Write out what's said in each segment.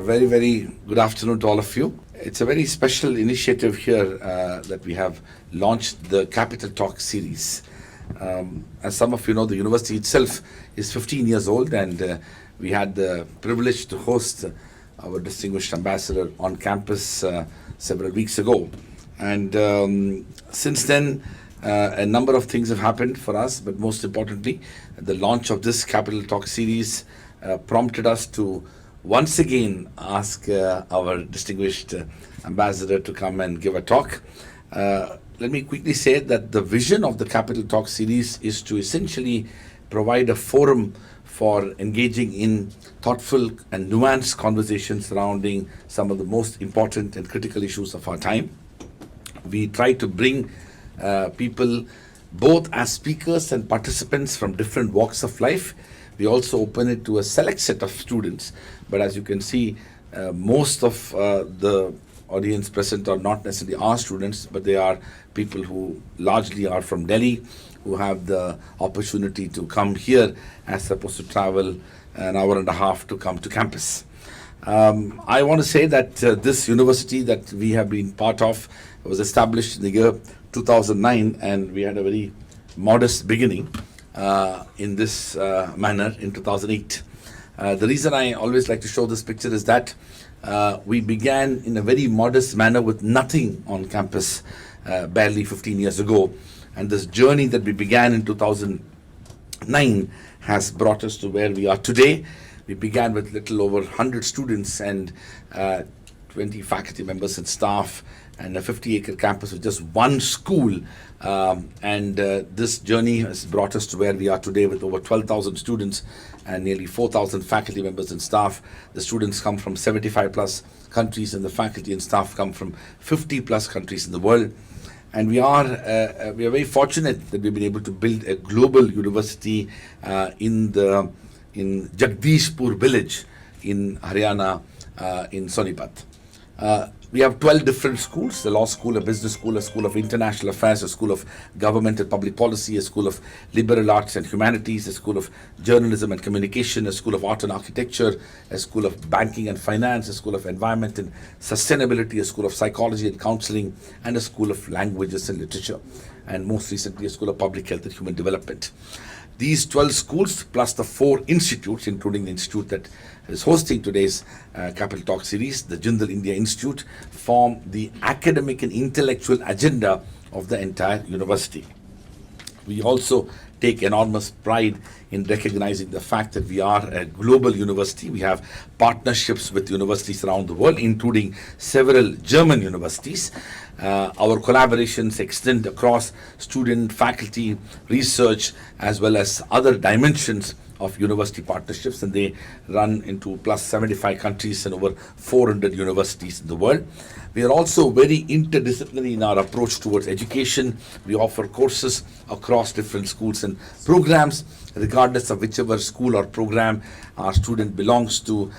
very, very good afternoon to all of you. It's a very special initiative here that we have launched the Capital Talk series. As some of you know, the university itself is 15 years old, and we had the privilege to host our distinguished ambassador on campus several weeks ago. And since then, a number of things have happened for us, but most importantly, the launch of this Capital Talk series prompted us to once again ask our distinguished ambassador to come and give a talk. Let me quickly say that the vision of the Capital Talk series is to essentially provide a forum for engaging in thoughtful and nuanced conversations surrounding some of the most important and critical issues of our time. We try to bring people both as speakers and participants from different walks of life. We also open it to a select set of students, but as you can see, most of the audience present are not necessarily our students, but they are people who largely are from Delhi, who have the opportunity to come here as opposed to travel an hour and a half to come to campus. I want to say that this university that we have been part of was established in the year 2009, and we had a very modest beginning in this manner in 2008. The reason I always like to show this picture is that we began in a very modest manner with nothing on campus barely 15 years ago. And this journey that we began in 2009 has brought us to where we are today. We began with little over 100 students and 20 faculty members and staff, and a 50-acre campus with just one school. This journey has brought us to where we are today with over 12,000 students and nearly 4,000 faculty members and staff. The students come from 75 plus countries, and the faculty and staff come from 50 plus countries in the world. And we are very fortunate that we've been able to build a global university in Jagdishpur village in Haryana, in Sonipat. We have 12 different schools: the law school, a business school, a school of international affairs, a school of government and public policy, a school of liberal arts and humanities, a school of journalism and communication, a school of art and architecture, a school of banking and finance, a school of environment and sustainability, a school of psychology and counseling, and a school of languages and literature, and most recently a school of public health and human development. These 12 schools plus the 4 institutes, including the institute that is hosting today's Capital Talk series, the Jindal India Institute, form the academic and intellectual agenda of the entire university. We also take enormous pride in recognizing the fact that we are a global university. We have partnerships with universities around the world, including several German universities. Our collaborations extend across student, faculty, research, as well as other dimensions of university partnerships, and they run into plus 75 countries and over 400 universities in the world. We are also very interdisciplinary in our approach towards education. We offer courses across different schools and programs, regardless of whichever school or program our student belongs to.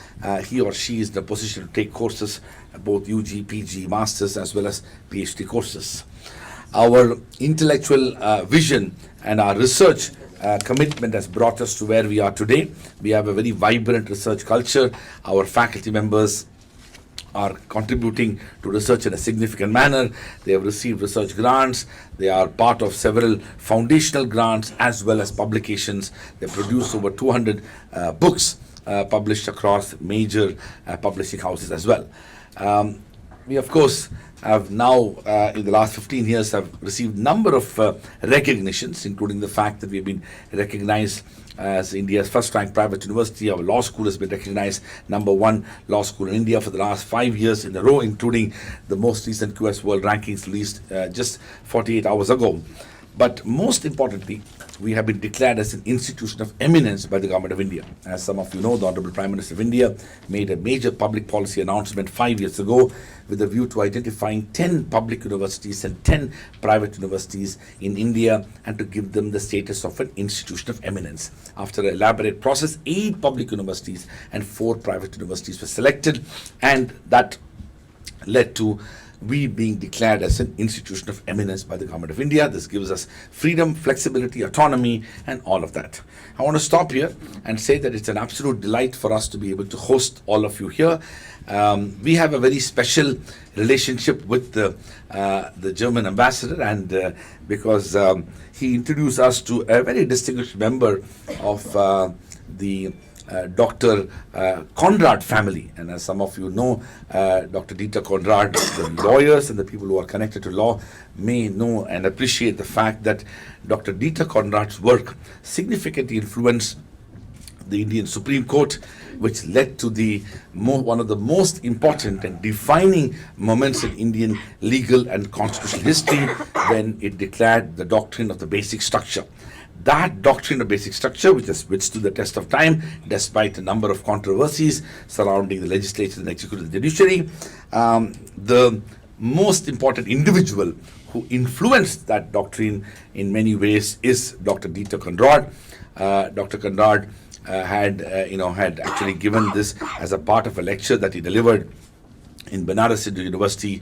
He or she is in a position to take courses, both UG, PG, Masters, as well as PhD courses. Our intellectual vision and our research commitment has brought us to where we are today. We have a very vibrant research culture. Our faculty members are contributing to research in a significant manner. They have received research grants. They are part of several foundational grants as well as publications. They produce over 200 books published across major publishing houses as well. We, of course, have now, in the last 15 years, have received a number of recognitions, including the fact that we've been recognized as India's first-ranked private university. Our law school has been recognized #1 law school in India for the last 5 years in a row, including the most recent QS World Rankings released just 48 hours ago. But most importantly, we have been declared as an institution of eminence by the Government of India. As some of you know, the Honorable Prime Minister of India made a major public policy announcement 5 years ago with a view to identifying 10 public universities and 10 private universities in India and to give them the status of an institution of eminence. After an elaborate process, 8 public universities and 4 private universities were selected, and that led to we being declared as an institution of eminence by the Government of India. This gives us freedom, flexibility, autonomy, and all of that. I want to stop here and say that it's an absolute delight for us to be able to host all of you here. We have a very special relationship with the German ambassador, and because he introduced us to a very distinguished member of the Dr. Conrad family. And as some of you know, Dr. Dieter Conrad, the lawyers and the people who are connected to law may know and appreciate the fact that Dr. Dieter Conrad's work significantly influenced the Indian Supreme Court, which led to one of the most important and defining moments in Indian legal and constitutional history when it declared the doctrine of the basic structure. That doctrine of basic structure, which has withstood the test of time, despite a number of controversies surrounding the legislature and executive and judiciary, the most important individual who influenced that doctrine in many ways is Dr. Dieter Conrad. Dr. Conrad had actually given this as a part of a lecture that he delivered in Banaras Hindu University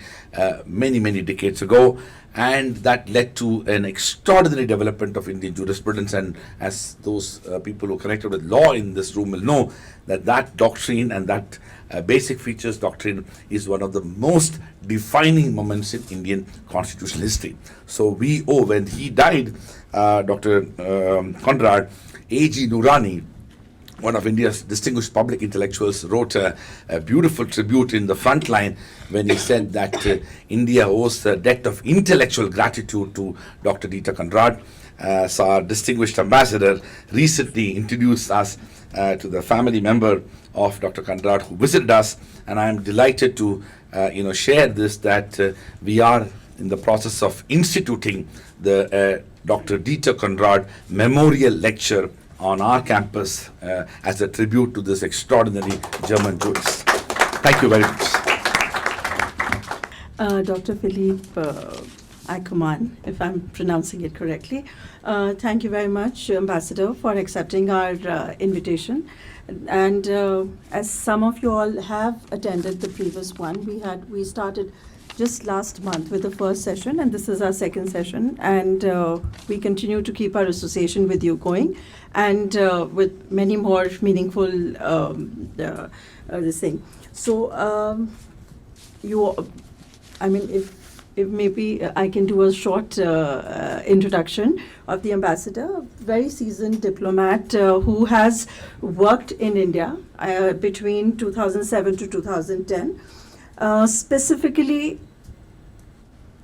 many decades ago, and that led to an extraordinary development of Indian jurisprudence. And as those people who are connected with law in this room will know, that doctrine and that basic features doctrine is one of the most defining moments in Indian constitutional history. So we owe, when he died, Dr. Conrad, A.G. Noorani, one of India's distinguished public intellectuals, wrote a beautiful tribute in the front line when he said that India owes a debt of intellectual gratitude to Dr. Dieter Conrad. So our distinguished ambassador recently introduced us to the family member of Dr. Conrad who visited us, and I am delighted to share this, that we are in the process of instituting the Dr. Dieter Conrad Memorial Lecture on our campus as a tribute to this extraordinary German jurist. Thank you very much. Dr. Philipp Ackermann, if I'm pronouncing it correctly. Thank you very much, Ambassador, for accepting our invitation. And as some of you all have attended the previous one, we started just last month with the first session, and this is our second session, and we continue to keep our association with you going, and with many more meaningful this thing. So if maybe I can do a short introduction of the ambassador, a very seasoned diplomat who has worked in India between 2007 to 2010. Specifically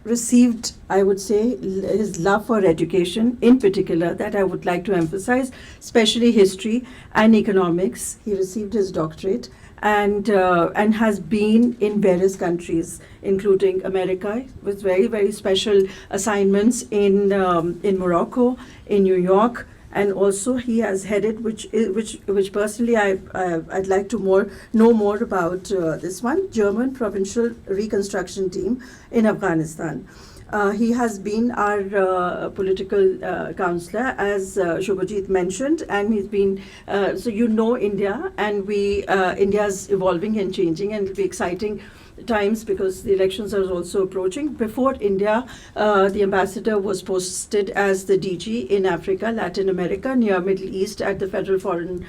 received, I would say, his love for education in particular, that I would like to emphasize, especially history and economics. He received his doctorate and has been in various countries, including America, with very special assignments in Morocco, in New York. And also he has headed, which personally I'd like to know more about this one, German Provincial Reconstruction Team in Afghanistan. He has been our political counselor, as Shubhajit mentioned, and he's been, so India, and India's evolving and changing, and it'll be exciting times because the elections are also approaching. Before India, the ambassador was posted as the DG in Africa, Latin America, near Middle East at the Federal Foreign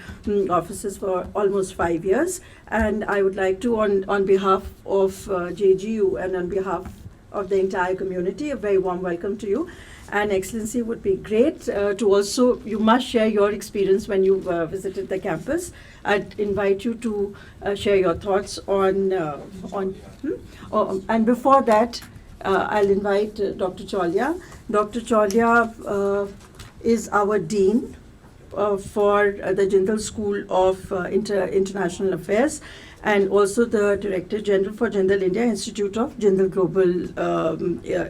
Offices for almost 5 years. And I would like to, on behalf of JGU and on behalf of the entire community, a very warm welcome to you. And Excellency, would be great to also, you must share your experience when you visited the campus. I'd invite you to share your thoughts on and before that, I'll invite Dr. Cholia. Dr. Cholia is our Dean for the Jindal School of International Affairs, and also the Director General for Jindal India Institute of Jindal Global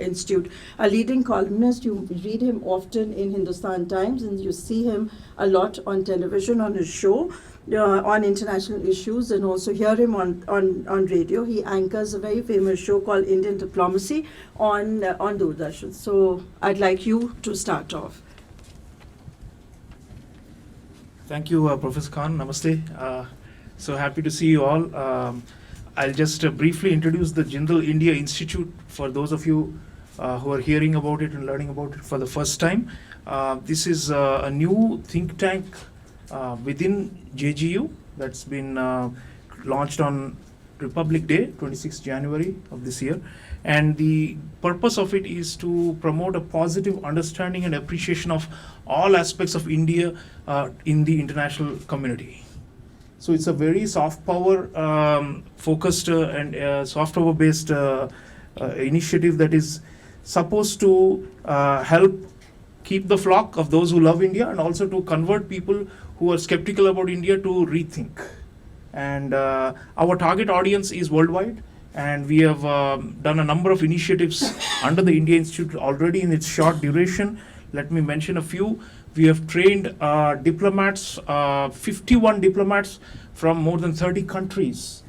Institute. A leading columnist, you read him often in Hindustan Times, and you see him a lot on television, on his show, on international issues, and also hear him on radio. He anchors a very famous show called Indian Diplomacy on Doordarshan. So I'd like you to start off. Thank you, Professor Khan. Namaste. So happy to see you all. I'll just briefly introduce the Jindal India Institute for those of you who are hearing about it and learning about it for the first time. This is a new think tank within JGU that's been launched on Republic Day, 26th January of this year. And the purpose of it is to promote a positive understanding and appreciation of all aspects of India in the international community. So it's a very soft power focused and soft power based initiative that is supposed to help keep the flock of those who love India and also to convert people who are skeptical about India to rethink. And our target audience is worldwide, and we have done a number of initiatives under the India Institute already in its short duration. Let me mention a few. We have trained diplomats, 51 diplomats from more than 30 countries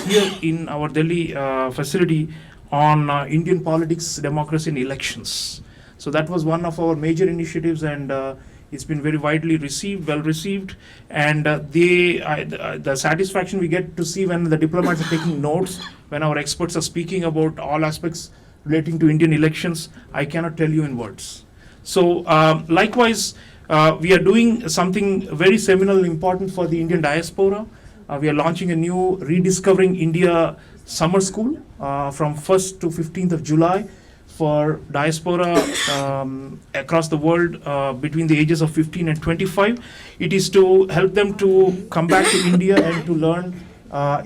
here in our Delhi facility on Indian politics, democracy and elections. So that was one of our major initiatives, and it's been very widely received, well received, and the satisfaction we get to see when the diplomats are taking notes, when our experts are speaking about all aspects relating to Indian elections, I cannot tell you in words. So likewise, we are doing something very seminal and important for the Indian diaspora. We are launching a new Rediscovering India summer school from 1st to 15th of July for diaspora across the world between the ages of 15 and 25. It is to help them to come back to India and to learn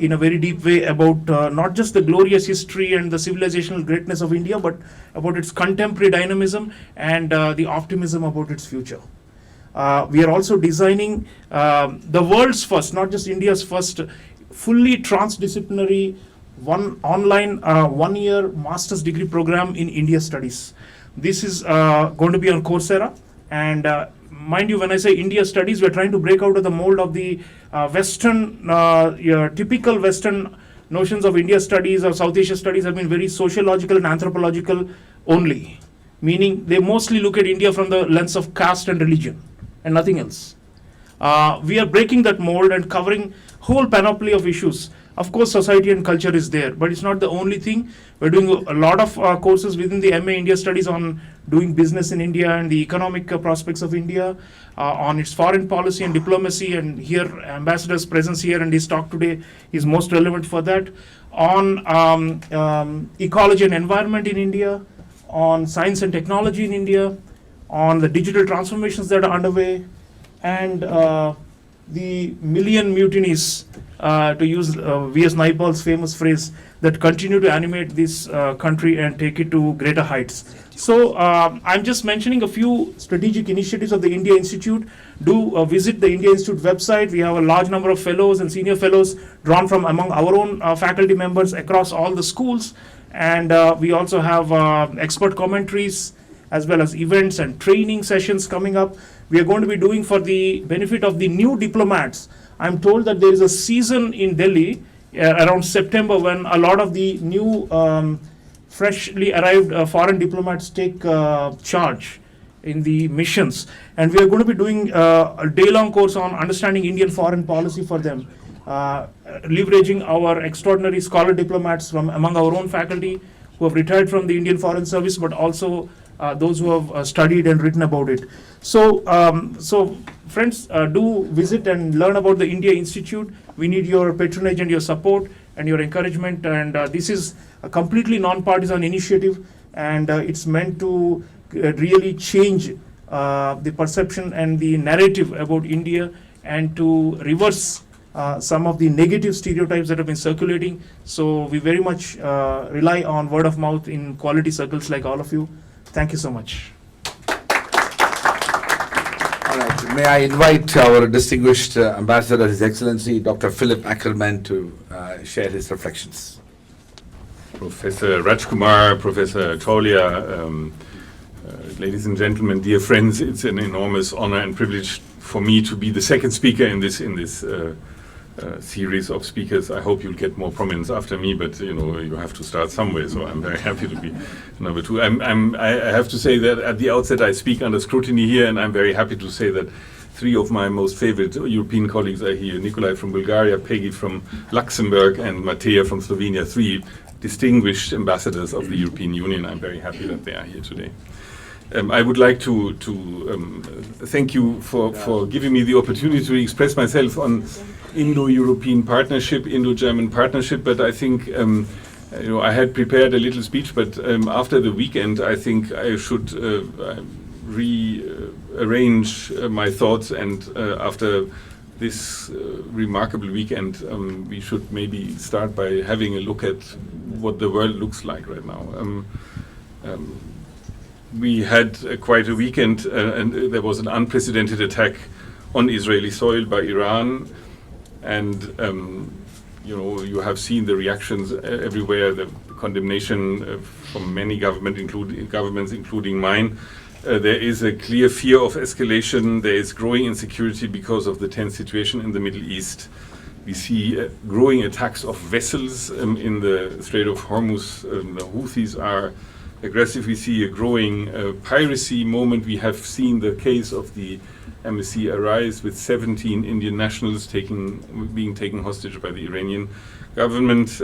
in a very deep way about not just the glorious history and the civilizational greatness of India, but about its contemporary dynamism and the optimism about its future. We are also designing the world's first, not just India's first, fully transdisciplinary online 1-year master's degree program in India studies. This is going to be on Coursera, and mind you, when I say India studies, we're trying to break out of the mold of the Western, typical Western notions of India studies or South Asia studies have been very sociological and anthropological only, meaning they mostly look at India from the lens of caste and religion and nothing else. We are breaking that mold and covering whole panoply of issues. Of course, society and culture is there, but it's not the only thing. We're doing a lot of courses within the MA India Studies on doing business in India and the economic prospects of India, on its foreign policy and diplomacy, and here Ambassador's presence here and his talk today is most relevant for that, on ecology and environment in India, on science and technology in India, on the digital transformations that are underway, and the million mutinies, to use V.S. Naipaul's famous phrase, that continue to animate this country and take it to greater heights. So I'm just mentioning a few strategic initiatives of the India Institute. Do visit the India Institute website. We have a large number of fellows and senior fellows drawn from among our own faculty members across all the schools. And we also have expert commentaries as well as events and training sessions coming up. We are going to be doing for the benefit of the new diplomats. I'm told that there is a season in Delhi around September when a lot of the new freshly arrived foreign diplomats take charge in the missions. And we are going to be doing a day-long course on understanding Indian foreign policy for them, leveraging our extraordinary scholar diplomats from among our own faculty who have retired from the Indian Foreign Service, but also those who have studied and written about it. So, friends, do visit and learn about the India Institute. We need your patronage and your support and your encouragement. And this is a completely non-partisan initiative, and it's meant to really change the perception and the narrative about India and to reverse some of the negative stereotypes that have been circulating. So we very much rely on word of mouth in quality circles like all of you. Thank you so much. All right. May I invite our distinguished Ambassador, His Excellency Dr. Philipp Ackermann, to share his reflections. Professor Rajkumar, Professor Taulia, ladies and gentlemen, dear friends, it's an enormous honor and privilege for me to be the second speaker in this series of speakers. I hope you'll get more prominence after me, but you have to start somewhere. So I'm very happy to be number two. I have to say that at the outset I speak under scrutiny here, and I'm very happy to say that three of my most favorite European colleagues are here: Nikolai from Bulgaria, Peggy from Luxembourg, and Matea from Slovenia. Three distinguished ambassadors of the European Union. I'm very happy that they are here today. I would like to thank you for giving me the opportunity to express myself on Indo-European partnership, Indo-German partnership. But I think I had prepared a little speech, but after the weekend, I think I should rearrange my thoughts. And after this remarkable weekend, we should maybe start by having a look at what the world looks like right now. We had quite a weekend, and there was an unprecedented attack on Israeli soil by Iran, and you have seen the reactions everywhere, the condemnation from many governments, including mine. There is a clear fear of escalation. There is growing insecurity because of the tense situation in the Middle East. We see growing attacks of vessels in the Strait of Hormuz. The Houthis are aggressive. We see a growing piracy moment. We have seen the case of the MSC Arise with 17 Indian nationals being taken hostage by the Iranian government.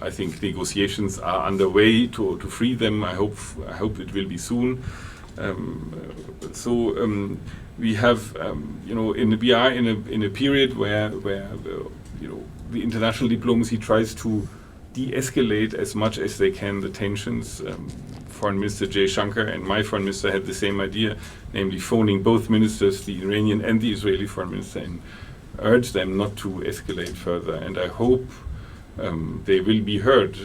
I think negotiations are underway to free them. I hope it will be soon. We have, we are in a period where the international diplomacy tries to de-escalate as much as they can the tensions. Foreign Minister Jay Shankar and my foreign minister had the same idea, namely phoning both ministers, the Iranian and the Israeli foreign minister, and urge them not to escalate further. And I hope they will be heard.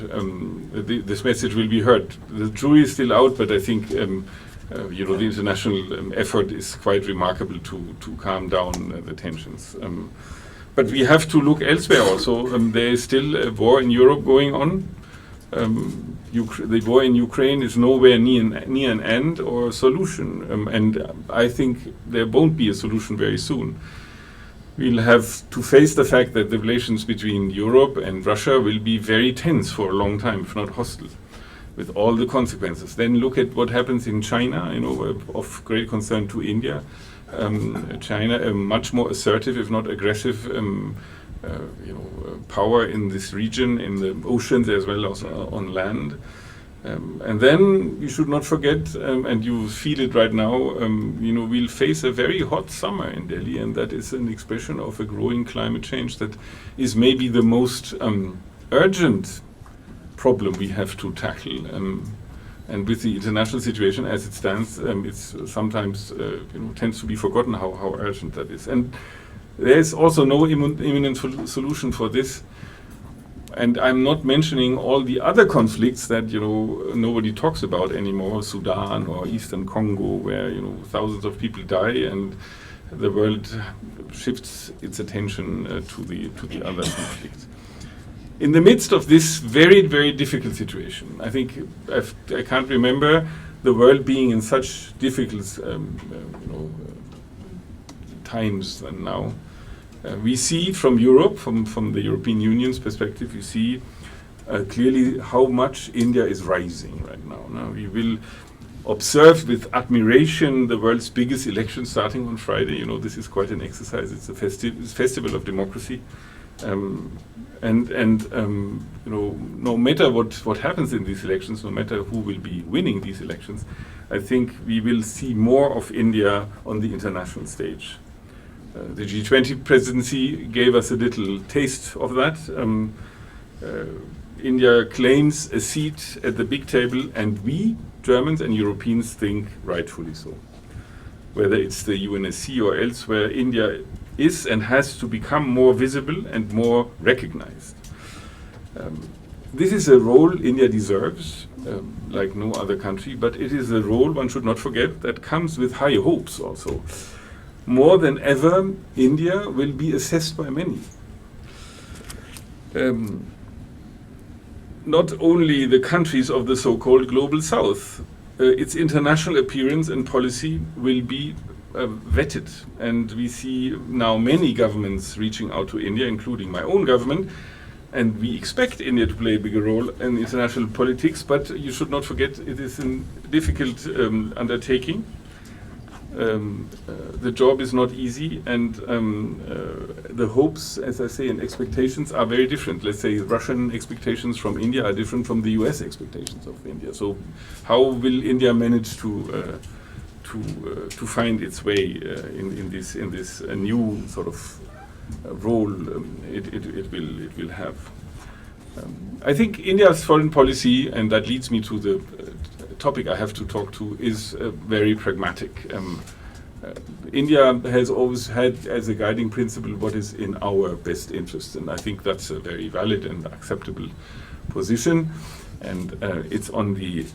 This message will be heard. The jury is still out, but I think the international effort is quite remarkable to calm down the tensions. But we have to look elsewhere also. There is still a war in Europe going on. The war in Ukraine is nowhere near an end or a solution. And I think there won't be a solution very soon. We'll have to face the fact that the relations between Europe and Russia will be very tense for a long time, if not hostile, with all the consequences. Then look at what happens in China, of great concern to India. China, a much more assertive, if not aggressive, power in this region, in the oceans as well as on land. And then you should not forget, and you feel it right now, we'll face a very hot summer in Delhi, and that is an expression of a growing climate change that is maybe the most urgent problem we have to tackle. And with the international situation as it stands, it's sometimes tends to be forgotten how urgent that is. And there is also no imminent solution for this. And I'm not mentioning all the other conflicts that nobody talks about anymore, Sudan or Eastern Congo, where thousands of people die, and the world shifts its attention to the other conflicts. In the midst of this very, very difficult situation, I think I can't remember the world being in such difficult times than now. We see from Europe, from the European Union's perspective, we see clearly how much India is rising right now. Now we will observe with admiration the world's biggest election starting on Friday. This is quite an exercise. It's a festival of democracy. No matter what happens in these elections, no matter who will be winning these elections, I think we will see more of India on the international stage. The G20 presidency gave us a little taste of that. India claims a seat at the big table, and we, Germans and Europeans, think rightfully so. Whether it's the UNSC or elsewhere, India is and has to become more visible and more recognized. This is a role India deserves, like no other country, but it is a role, one should not forget, that comes with high hopes also. More than ever, India will be assessed by many. Not only the countries of the so-called Global South, its international appearance and policy will be vetted. And we see now many governments reaching out to India, including my own government, and we expect India to play a bigger role in international politics, but you should not forget it is a difficult undertaking. the job is not easy, and the hopes, as I say, and expectations are very different. Let's say Russian expectations from India are different from the US expectations of India. So how will India manage to find its way in this new sort of role it will have? I think India's foreign policy, and that leads me to the topic I have to talk to, is very pragmatic. India has always had as a guiding principle what is in our best interest, and I think that's a very valid and acceptable position. And it's on the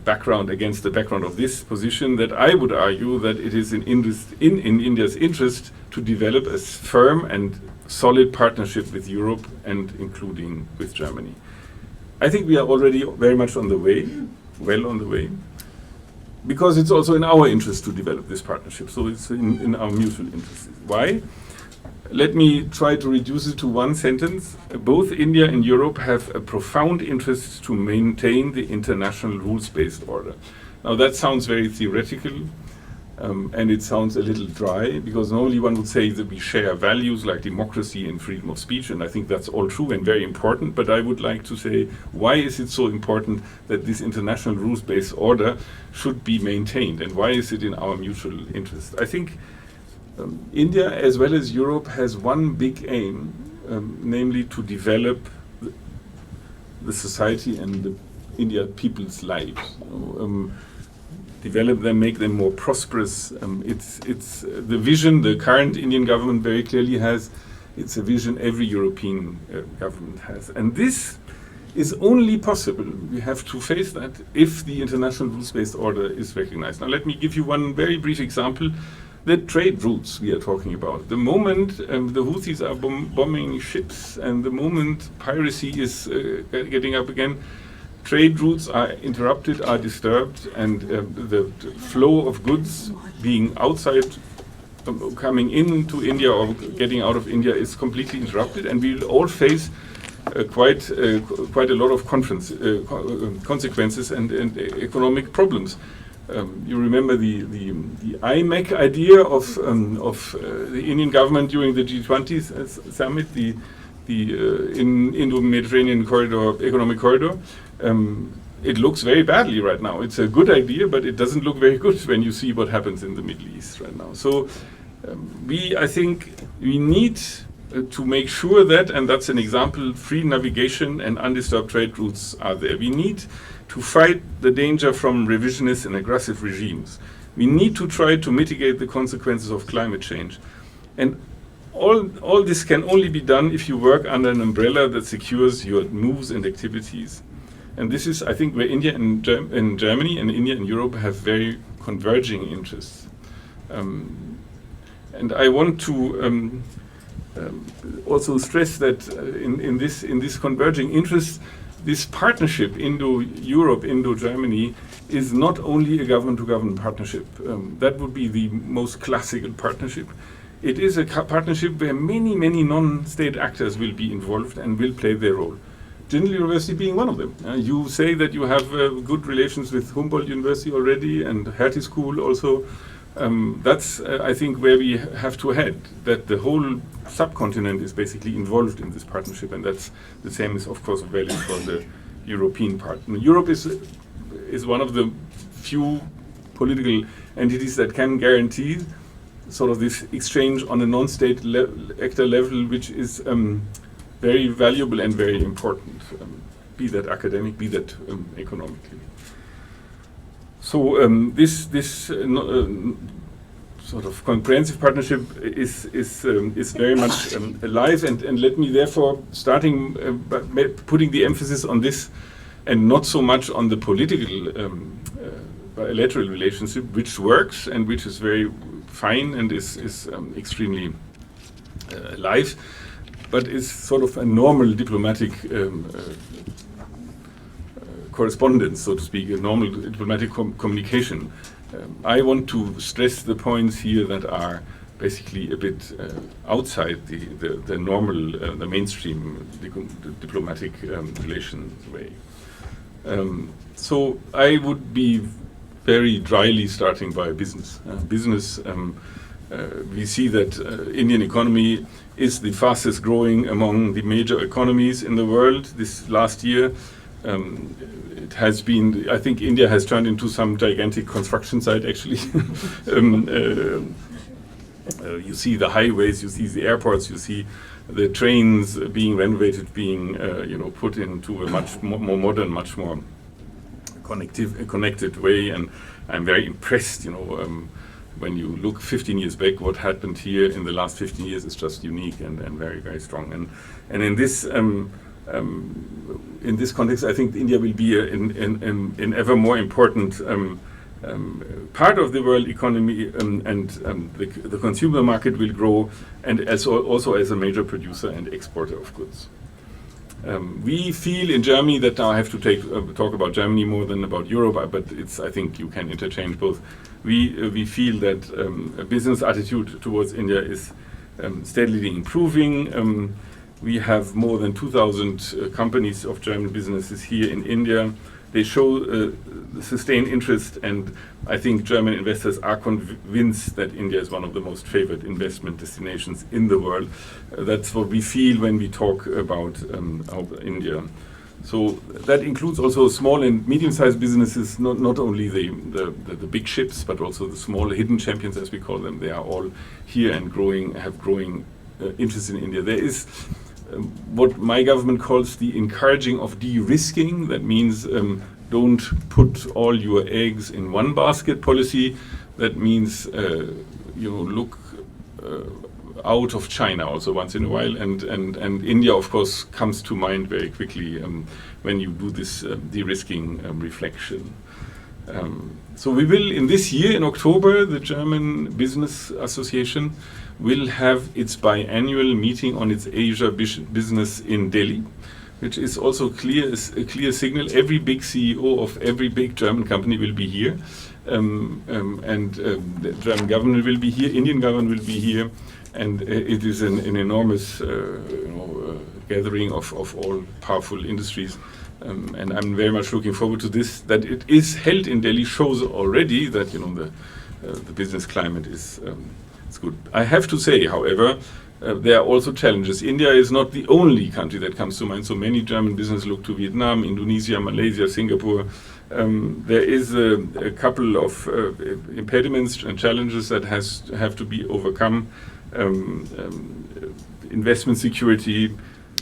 background, against the background of this position, that I would argue that it is in India's interest to develop a firm and solid partnership with Europe, and including with Germany. I think we are already very much on the way, well on the way, because it's also in our interest to develop this partnership. So it's in our mutual interest. Why? Let me try to reduce it to one sentence. Both India and Europe have a profound interest to maintain the international rules-based order. Now that sounds very theoretical, and it sounds a little dry, because normally one would say that we share values like democracy and freedom of speech, and I think that's all true and very important, but I would like to say, why is it so important that this international rules-based order should be maintained, and why is it in our mutual interest? I think India, as well as Europe, has one big aim, namely to develop the society and the India people's lives. Develop them, make them more prosperous. It's the vision the current Indian government very clearly has. It's a vision every European government has. And this is only possible, we have to face that, if the international rules-based order is recognized. Now let me give you one very brief example. The trade routes we are talking about. The moment the Houthis are bombing ships, and the moment piracy is getting up again, trade routes are interrupted, are disturbed, and the flow of goods being outside, coming into India or getting out of India is completely interrupted, and we will all face quite a lot of consequences and economic problems. You remember the IMEC idea of the Indian government during the G20 summit, the Indo-Mediterranean corridor, economic corridor. It looks very badly right now. It's a good idea, but it doesn't look very good when you see what happens in the Middle East right now. So I think we need to make sure that, and that's an example, free navigation and undisturbed trade routes are there. We need to fight the danger from revisionist and aggressive regimes. We need to try to mitigate the consequences of climate change. And all this can only be done if you work under an umbrella that secures your moves and activities. And this is, I think, where India and Germany and India and Europe have very converging interests. And I want to also stress that in this converging interest, this partnership, Indo-Europe, Indo-Germany, is not only a government-to-government partnership. That would be the most classical partnership. It is a partnership where many, many non-state actors will be involved and will play their role. Jindal University being one of them. You say that you have good relations with Humboldt University already, and Hertie School also. That's, I think, where we have to head, that the whole subcontinent is basically involved in this partnership, and that's the same is, of course, valid for the European part. And Europe is one of the few political entities that can guarantee sort of this exchange on a non-state actor level, which is very valuable and very important, be that academic, be that economically. So this sort of comprehensive partnership is very much alive, and let me therefore, starting by putting the emphasis on this and not so much on the political bilateral relationship, which works and which is very fine and is extremely alive, but is sort of a normal diplomatic correspondence, so to speak, a normal diplomatic communication. I want to stress the points here that are basically a bit outside the normal, the mainstream diplomatic relations way. So I would be very dryly starting by business. We see that Indian economy is the fastest growing among the major economies in the world this last year. It has been, I think India has turned into some gigantic construction site actually. You see the highways, you see the airports, you see the trains being renovated, being put into a much more modern, much more connected way, and I'm very impressed. When you look 15 years back, what happened here in the last 15 years is just unique and very, very strong. And in this context, I think India will be an ever more important part of the world economy, and the consumer market will grow, and also as a major producer and exporter of goods. We feel in Germany that now I have to talk about Germany more than about Europe, but I think you can interchange both. We feel that a business attitude towards India is steadily improving. We have more than 2,000 companies of German businesses here in India. They show sustained interest, and I think German investors are convinced that India is one of the most favored investment destinations in the world. That's what we feel when we talk about India. So that includes also small and medium-sized businesses, not only the big ships, but also the small hidden champions, as we call them. They are all here and have growing interest in India. There is what my government calls the encouraging of de-risking. That means don't put all your eggs in one basket policy. That means look out of China also once in a while, and India of course comes to mind very quickly when you do this de-risking reflection. So we will, in this year, in October, the German Business Association will have its biannual meeting on its Asia business in Delhi, which is also a clear signal. Every big CEO of every big German company will be here, and the German government will be here, Indian government will be here, and it is an enormous gathering of all powerful industries. And I'm very much looking forward to this. That it is held in Delhi shows already that the business climate is it's good. I have to say, however, there are also challenges. India is not the only country that comes to mind. So many German businesses look to Vietnam, Indonesia, Malaysia, Singapore. There is a couple of impediments and challenges that have to be overcome. Investment security,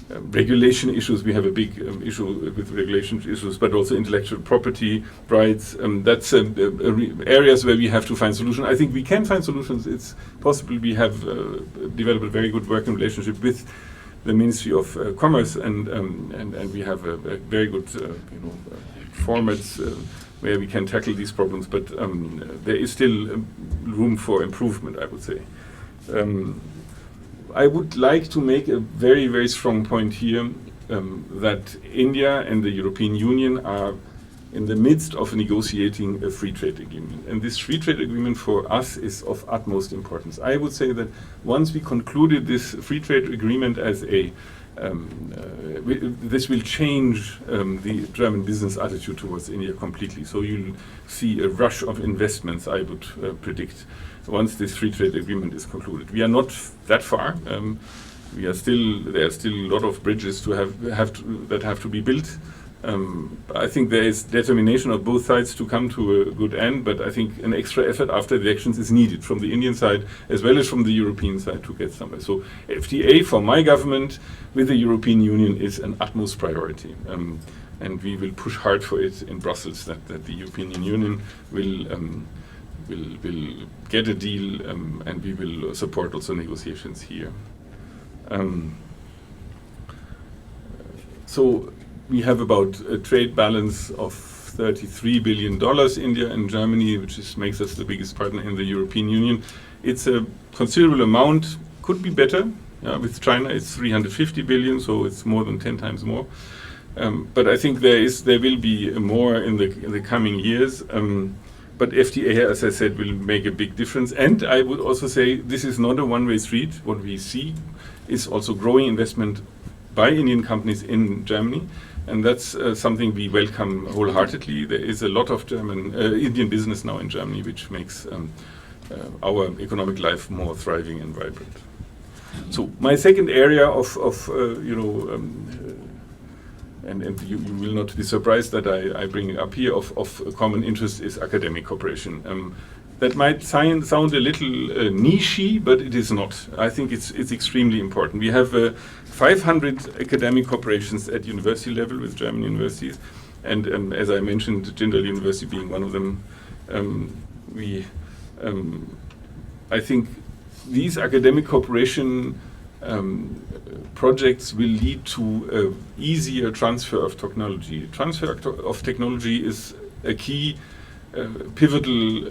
regulation issues. We have a big issue with regulation issues, but also intellectual property rights. That's areas where we have to find solutions. I think we can find solutions. It's possible. We have developed a very good working relationship with the Ministry of Commerce, and we have a very good formats where we can tackle these problems. But there is still room for improvement, I would say. I would like to make a very, very strong point here that India and the European Union are in the midst of negotiating a free trade agreement. And this free trade agreement for us is of utmost importance. I would say that once we concluded this free trade agreement as this will change the German business attitude towards India completely. So you'll see a rush of investments, I would predict, once this free trade agreement is concluded. We are not that far. There are still a lot of bridges that have to be built. I think there is determination of both sides to come to a good end, but I think an extra effort after the elections is needed from the Indian side as well as from the European side to get somewhere. So FTA for my government with the European Union is an utmost priority. And we will push hard for it in Brussels that the European Union will get a deal, and we will support also negotiations here. So we have about a trade balance of $33 billion, India and Germany, which makes us the biggest partner in the European Union. It's a considerable amount, could be better. With China, it's 350 billion, so it's more than 10 times more. But I think there will be more in the coming years. But FTA, as I said, will make a big difference. And I would also say this is not a one-way street. What we see is also growing investment by Indian companies in Germany. And that's something we welcome wholeheartedly. There is a lot of Indian business now in Germany, which makes our economic life more thriving and vibrant. So my second area and you will not be surprised that I bring it up here, of common interest is academic cooperation. That might sound a little niche-y, but it is not. I think it's extremely important. We have 500 academic cooperations at university level with German universities, and as I mentioned, Jindal University being one of them. I think these academic cooperation projects will lead to easier transfer of technology. Transfer of technology is a key pivotal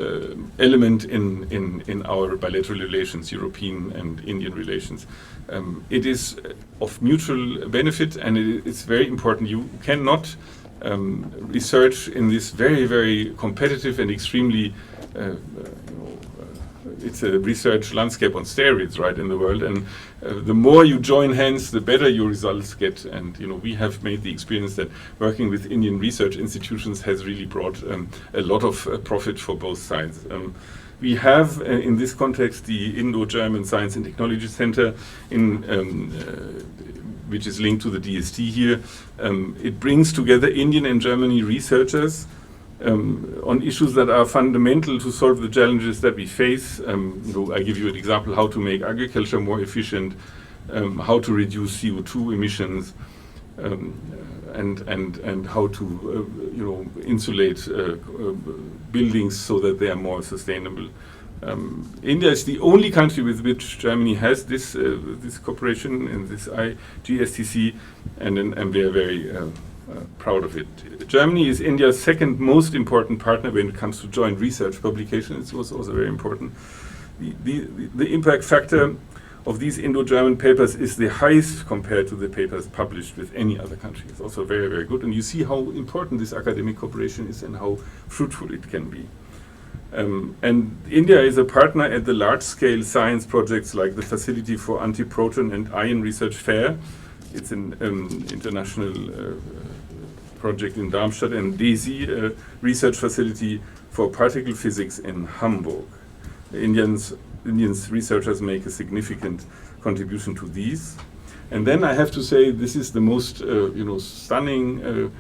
element in our bilateral relations, European and Indian relations. It is of mutual benefit, and it's very important. You cannot research in this very, very competitive and extremely it's a research landscape on steroids, right, in the world, and the more you join hands, the better your results get. And we have made the experience that working with Indian research institutions has really brought a lot of profit for both sides. We have, in this context, the Indo-German Science and Technology Center, which is linked to the DST here. It brings together Indian and Germany researchers on issues that are fundamental to solve the challenges that we face. I give you an example: how to make agriculture more efficient, how to reduce CO2 emissions, and how to insulate buildings so that they are more sustainable. India is the only country with which Germany has this cooperation and this GSTC, and we are very proud of it. Germany is India's second most important partner when it comes to joint research publication. It was also very important. The impact factor of these Indo-German papers is the highest compared to the papers published with any other country. It's also very, very good. And you see how important this academic cooperation is and how fruitful it can be. And India is a partner at the large-scale science projects like the Facility for Antiproton and Ion Research FAIR. It's an international project in Darmstadt, and DESI, a research facility for particle physics in Hamburg. Indians researchers make a significant contribution to these. And then I have to say this is the most stunning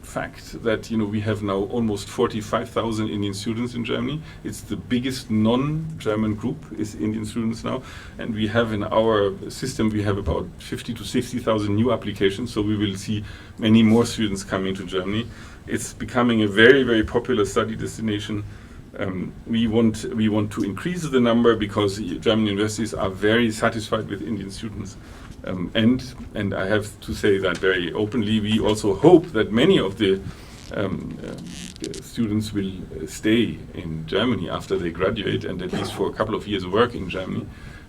fact that we have now almost 45,000 Indian students in Germany. It's the biggest non-German group is Indian students now, and we have in our system about 50 to 60,000 new applications. So we will see many more students coming to Germany. It's becoming a very, very popular study destination. We want to increase the number because German universities are very satisfied with Indian students. And I have to say that very openly, we also hope that many of the students will stay in Germany after they graduate and at least for a couple of years work in Germany.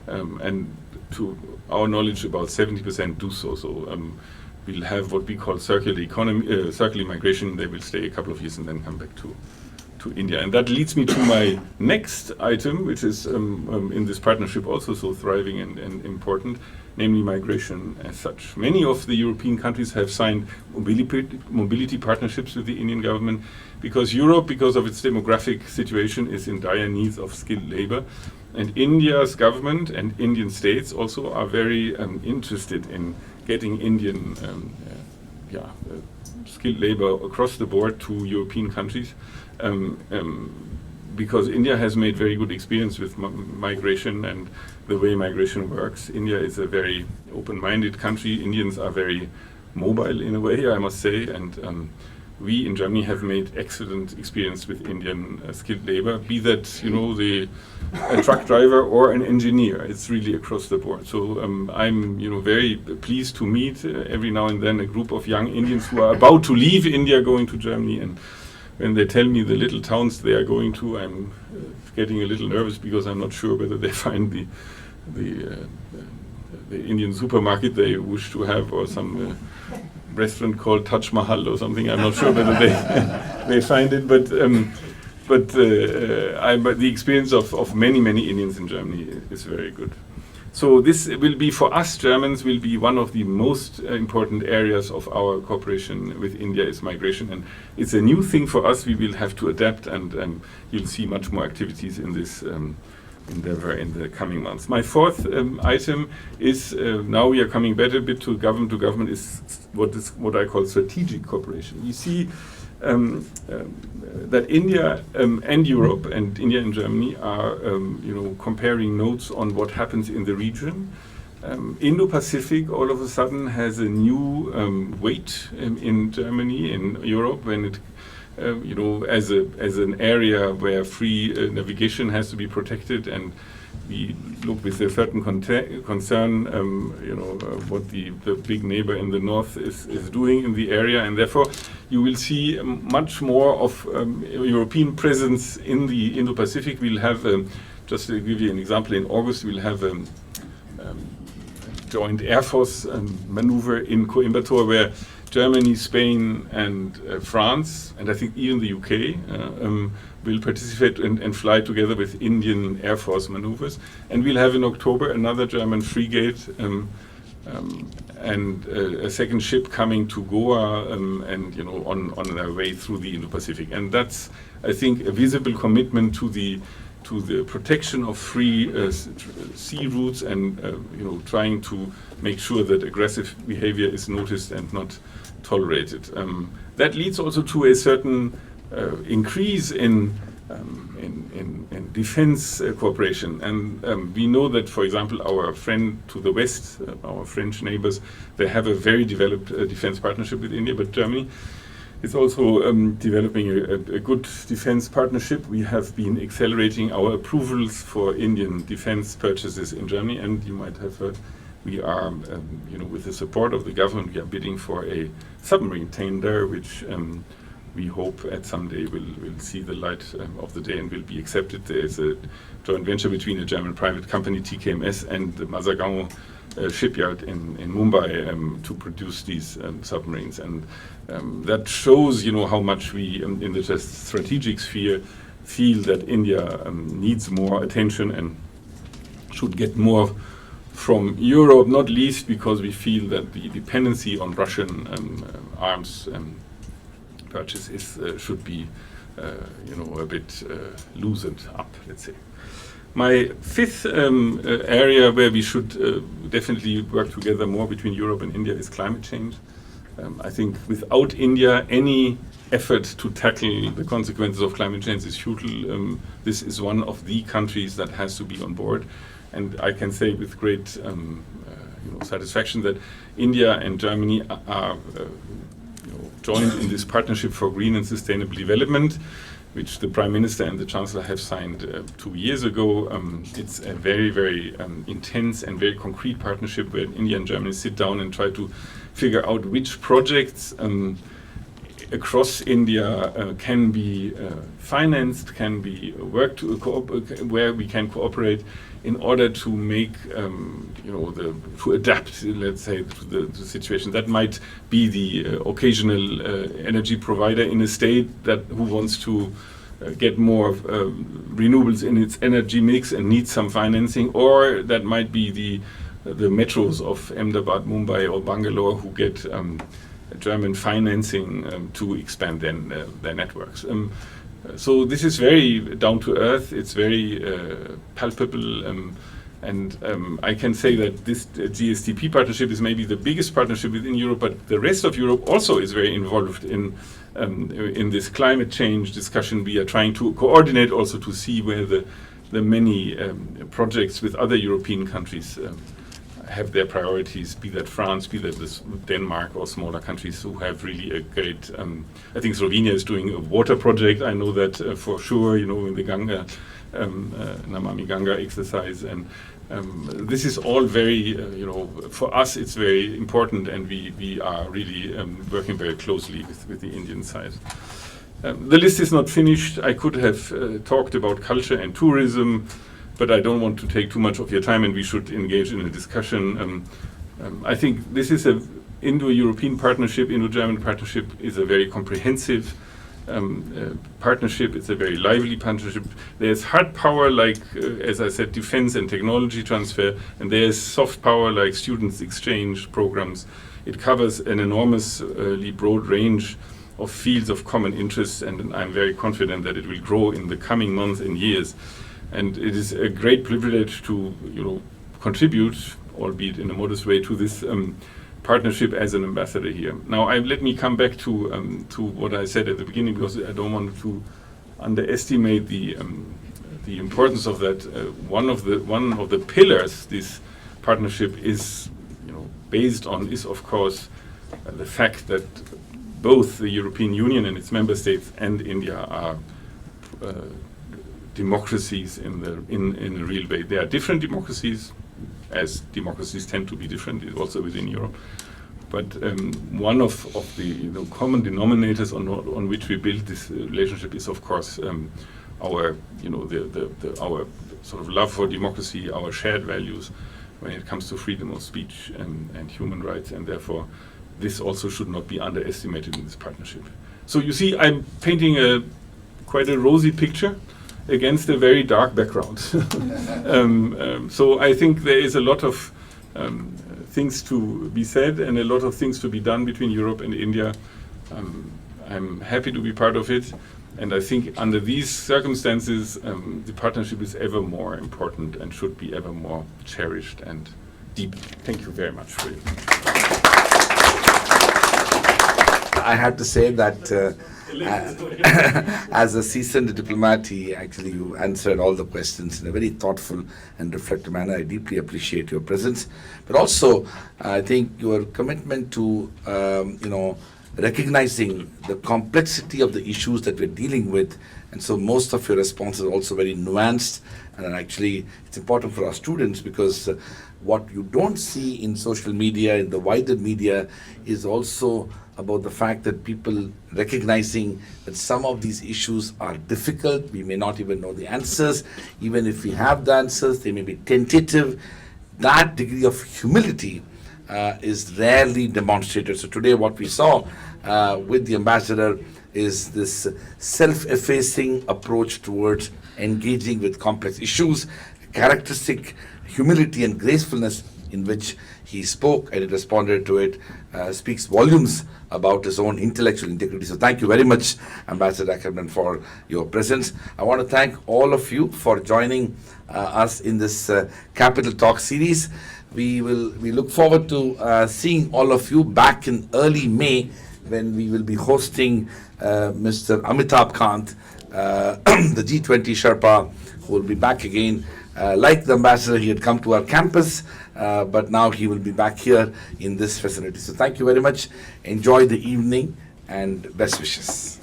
And to our knowledge, about 70% do so. So we'll have what we call circular migration. They will stay a couple of years and then come back to India. And that leads me to my next item, which is in this partnership also so thriving and important, namely migration as such. Many of the European countries have signed mobility partnerships with the Indian government because Europe, because of its demographic situation, is in dire need of skilled labor. And India's government and Indian states also are very interested in getting Indian skilled labor across the board to European countries. Because India has made very good experience with migration and the way migration works. India is a very open-minded country. Indians are very mobile in a way, I must say, and we in Germany have made excellent experience with Indian skilled labor, be that a truck driver or an engineer. It's really across the board. So I'm very pleased to meet every now and then a group of young Indians who are about to leave India, going to Germany, and when they tell me the little towns they are going to, I'm getting a little nervous because I'm not sure whether they find the Indian supermarket they wish to have, or some restaurant called Taj Mahal or something. I'm not sure whether they find it, but the experience of many Indians in Germany is very good. So this will be, for us Germans, will be one of the most important areas of our cooperation with India is migration. And it's a new thing for us. We will have to adapt, and you'll see much more activities in this endeavor in the coming months. My fourth item is, now we are coming back a bit to government, is what I call strategic cooperation. You see that India and Europe, and India and Germany are comparing notes on what happens in the region. Indo-Pacific all of a sudden has a new weight in Germany, in Europe, when it as an area where free navigation has to be protected, and we look with a certain concern, what the big neighbor in the north is doing in the area, and therefore you will see much more of European presence in the Indo-Pacific. We'll have, just to give you an example, in August we'll have a joint Air Force maneuver in Coimbatore, where Germany, Spain, and France, and I think even the UK, will participate and fly together with Indian Air Force maneuvers. And we'll have in October another German frigate and a second ship coming to Goa on their way through the Indo-Pacific. And that's, I think, a visible commitment to the protection of free sea routes, and trying to make sure that aggressive behavior is noticed and not tolerated. That leads also to a certain increase in defense cooperation, and we know that, for example, our friend to the west, our French neighbors, they have a very developed defense partnership with India, but Germany is also developing a good defense partnership. We have been accelerating our approvals for Indian defense purchases in Germany, and you might have heard we are, with the support of the government, we are bidding for a submarine tender, which we hope at some day will see the light of the day and will be accepted. There is a joint venture between a German private company, TKMS, and the Mazagaon shipyard in Mumbai to produce these submarines. And that shows, how much we, in the strategic sphere, feel that India needs more attention and should get more from Europe, not least because we feel that the dependency on Russian arms purchase should be, a bit loosened up, let's say. My fifth area where we should definitely work together more between Europe and India is climate change. I think without India, any effort to tackle the consequences of climate change is futile. This is one of the countries that has to be on board. And I can say with great satisfaction that India and Germany are joined in this partnership for green and sustainable development, which the Prime Minister and the Chancellor have signed 2 years ago. It's a very, very intense and very concrete partnership where India and Germany sit down and try to figure out which projects across India can be financed, can be worked where we can cooperate in order to make, to adapt, let's say, to the situation. That might be the occasional energy provider in a state who wants to get more renewables in its energy mix and needs some financing, or that might be the metros of Ahmedabad, Mumbai, or Bangalore who get German financing to expand their networks. So this is very down to earth, it's very palpable, and I can say that this GSTP partnership is maybe the biggest partnership within Europe, but the rest of Europe also is very involved in this climate change discussion. We are trying to coordinate also to see where the many projects with other European countries have their priorities, be that France, be that Denmark, or smaller countries who have really a great, I think Slovenia is doing a water project, I know that for sure, in the Ganga, Namami Ganga exercise, and this is all very, for us it's very important, and we are really working very closely with the Indian side. The list is not finished. I could have talked about culture and tourism, but I don't want to take too much of your time, and we should engage in a discussion. I think this is a Indo-European partnership, Indo-German partnership is a very comprehensive partnership. It's a very lively partnership. There's hard power like, as I said, defense and technology transfer, and there's soft power like students exchange programs. It covers an enormously broad range of fields of common interest, and I'm very confident that it will grow in the coming months and years. And it is a great privilege to, contribute, albeit in a modest way, to this partnership as an ambassador here. Now, let me come back to what I said at the beginning, because I don't want to underestimate the importance of that. One of the pillars this partnership is, based on is, of course, the fact that both the European Union and its member states and India are democracies in a real way. There are different democracies, as democracies tend to be different, also within Europe. But one of the common denominators on which we build this relationship is, of course, our our sort of love for democracy, our shared values when it comes to freedom of speech and human rights, and therefore this also should not be underestimated in this partnership. So you see, I'm painting quite a rosy picture against a very dark background. So I think there is a lot of things to be said and a lot of things to be done between Europe and India. I'm happy to be part of it, and I think under these circumstances the partnership is ever more important and should be ever more cherished and deep. Thank you very much for it. I have to say that as a seasoned diplomat, you answered all the questions in a very thoughtful and reflective manner. I deeply appreciate your presence, but also I think your commitment to recognizing the complexity of the issues that we're dealing with, and so most of your responses are also very nuanced, and actually it's important for our students because what you don't see in social media, in the wider media, is also about the fact that people recognizing that some of these issues are difficult. We may not even know the answers. Even if we have the answers, they may be tentative. That degree of humility is rarely demonstrated. So today what we saw with the ambassador is this self-effacing approach towards engaging with complex issues, characteristic humility and gracefulness in which he spoke and he responded to it, speaks volumes about his own intellectual integrity. So thank you very much, Ambassador Ackermann, for your presence. I want to thank all of you for joining us in this Capital Talk series. We look forward to seeing all of you back in early May when we will be hosting Mr. Amitabh Kant, the G20 Sherpa, who will be back again. Like the ambassador, he had come to our campus, but now he will be back here in this facility. So thank you very much. Enjoy the evening and best wishes.